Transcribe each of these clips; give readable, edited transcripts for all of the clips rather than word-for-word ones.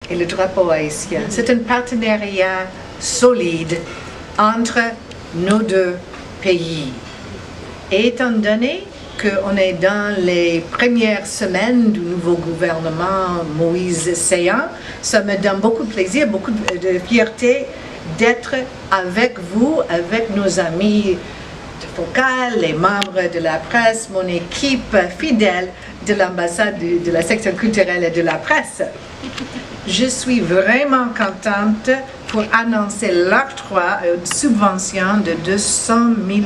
et le drapeau haïtien. C'est un partenariat solide entre nos deux pays. Et étant donné qu'on est dans les premières semaines du nouveau gouvernement Moïse Saillant, ça me donne beaucoup de plaisir, beaucoup de fierté d'être avec vous, avec nos amis de Focal, les membres de la presse, mon équipe fidèle de l'ambassade de la section culturelle et de la presse. Je suis vraiment contente pour annoncer l'octroi d'une subvention de 200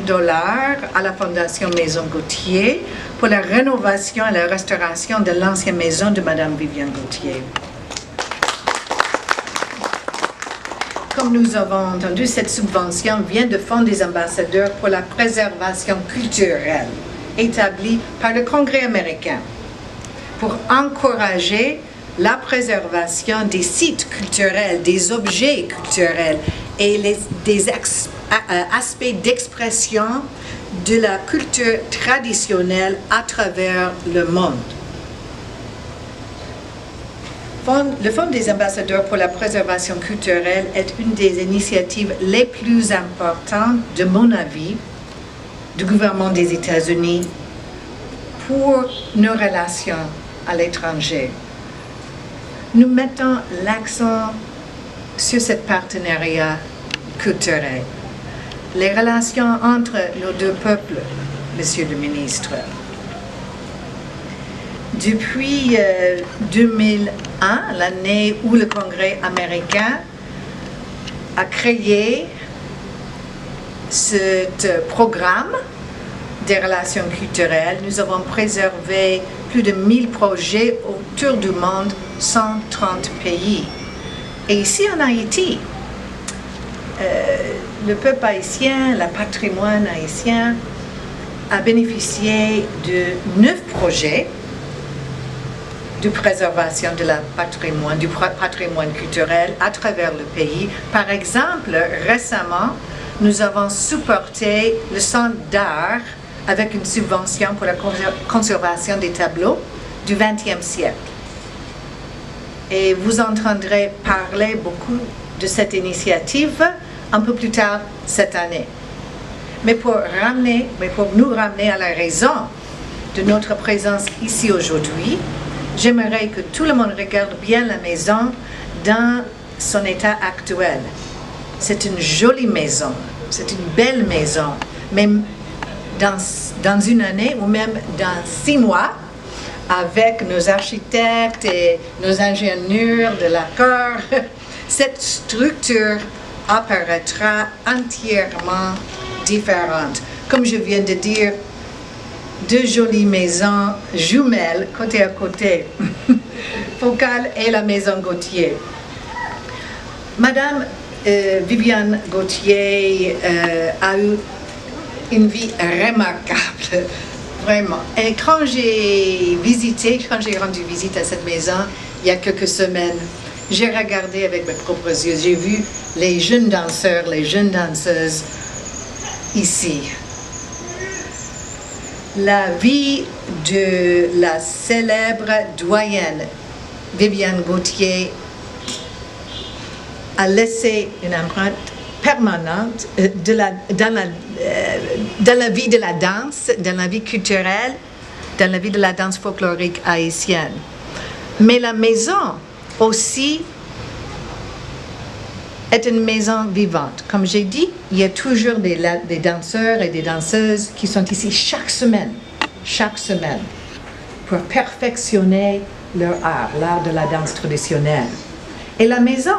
000 $ à la Fondation Maison Gauthier pour la rénovation et la restauration de l'ancienne maison de Mme Viviane Gauthier. Comme nous avons entendu, cette subvention vient du Fonds des ambassadeurs pour la préservation culturelle, établi par le Congrès américain, pour encourager la préservation des sites culturels, des objets culturels et des aspects d'expression de la culture traditionnelle à travers le monde. Le Fonds des ambassadeurs pour la préservation culturelle est une des initiatives les plus importantes, de mon avis, du gouvernement des États-Unis pour nos relations à l'étranger. Nous mettons l'accent sur ce partenariat culturel, les relations entre nos deux peuples, Monsieur le ministre. Depuis 2001, l'année où le Congrès américain a créé ce programme des relations culturelles, nous avons préservé plus de 1000 projets autour du monde, 130 pays. Et ici en Haïti, le peuple haïtien, le patrimoine haïtien a bénéficié de 9 projets de préservation de la patrimoine, du patrimoine culturel à travers le pays. Par exemple, récemment, nous avons supporté le Centre d'art avec une subvention pour la conservation des tableaux du XXe siècle. Et vous entendrez parler beaucoup de cette initiative un peu plus tard cette année. Mais pour nous ramener à la raison de notre présence ici aujourd'hui, j'aimerais que tout le monde regarde bien la maison dans son état actuel. C'est une jolie maison, c'est une belle maison, même dans une année ou même dans 6 mois, avec nos architectes et nos ingénieurs de l'accord, cette structure apparaîtra entièrement différente. Comme je viens de dire, 2 jolies maisons jumelles côté à côté, Focal et la maison Gauthier. Madame Viviane Gauthier a eu une vie remarquable, vraiment. Et quand j'ai rendu visite à cette maison il y a quelques semaines, j'ai regardé avec mes propres yeux, j'ai vu les jeunes danseurs, les jeunes danseuses ici. La vie de la célèbre doyenne Viviane Gauthier a laissé une empreinte permanente dans la vie de la danse, dans la vie culturelle, dans la vie de la danse folklorique haïtienne. Mais la maison aussi est une maison vivante. Comme j'ai dit, il y a toujours des danseurs et des danseuses qui sont ici chaque semaine, pour perfectionner leur art, l'art de la danse traditionnelle. Et la maison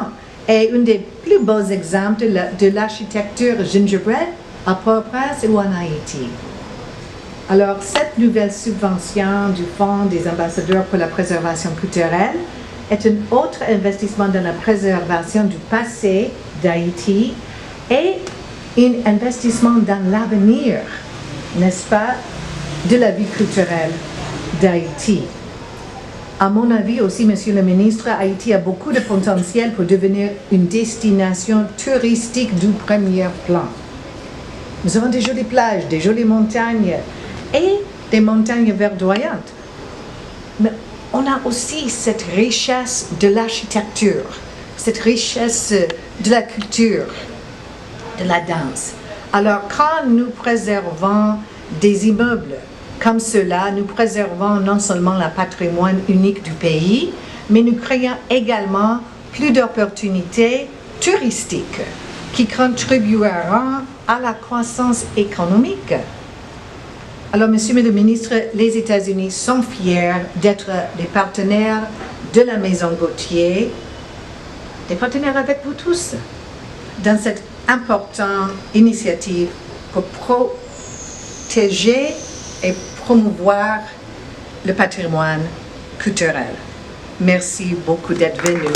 est un des plus beaux exemples de l'architecture gingerbread à Port-au-Prince ou en Haïti. Alors, cette nouvelle subvention du Fonds des ambassadeurs pour la préservation culturelle est un autre investissement dans la préservation du passé d'Haïti et un investissement dans l'avenir, n'est-ce pas, de la vie culturelle d'Haïti. À mon avis aussi, Monsieur le ministre, Haïti a beaucoup de potentiel pour devenir une destination touristique du premier plan. Nous avons des jolies plages, des jolies montagnes et des montagnes verdoyantes. Mais on a aussi cette richesse de l'architecture, cette richesse de la culture, de la danse. Alors, quand nous préservons des immeubles comme cela, nous préservons non seulement le patrimoine unique du pays, mais nous créons également plus d'opportunités touristiques qui contribueront à la croissance économique. Alors, Monsieur le Ministre, les États-Unis sont fiers d'être des partenaires de la Maison Gauthier, des partenaires avec vous tous, dans cette importante initiative pour protéger et promouvoir le patrimoine culturel. Merci beaucoup d'être venu.